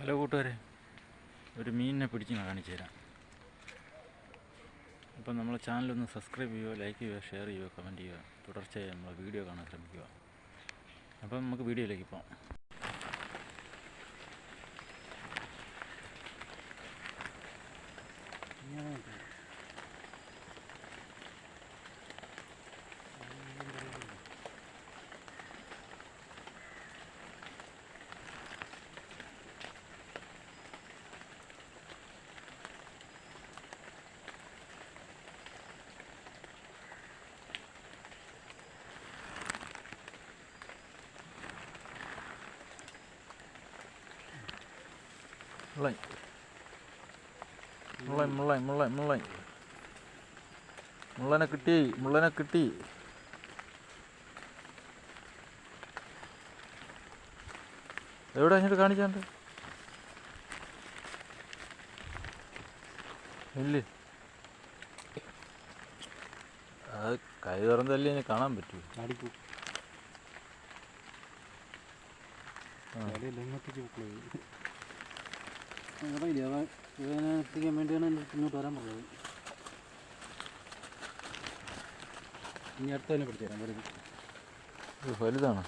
Hello കൂട്ടുകാരെ, ഒരു മീനിനെ പിടിച്ച് ഞാൻ കാണിച്ചു തരാം. അപ്പം നമ്മളെ ചാനലൊന്ന് സബ്സ്ക്രൈബ് ചെയ്യുക, ലൈക്ക് ചെയ്യുക, ഷെയർ ചെയ്യുക, കമൻറ്റ് ചെയ്യുക. തുടർച്ചയായി നമ്മളെ വീഡിയോ കാണാൻ ശ്രമിക്കുക. അപ്പം നമുക്ക് വീഡിയോയിലേക്ക് പോകാം. മുള്ളനെ കിട്ടി. എവിടെ അങ്ങോട്ട് കാണിച്ചാണ്ട് ഇല്ലേ? അത് കൈ തുറന്നല്ലേ ഇനി കാണാൻ പറ്റൂ. എത്തിക്കാൻ വേണ്ടിയാണ് ഇങ്ങോട്ട് വരാൻ പറഞ്ഞത്. ഇനി അടുത്ത തന്നെ പിടിച്ചു തരാം. വലുതാണ്.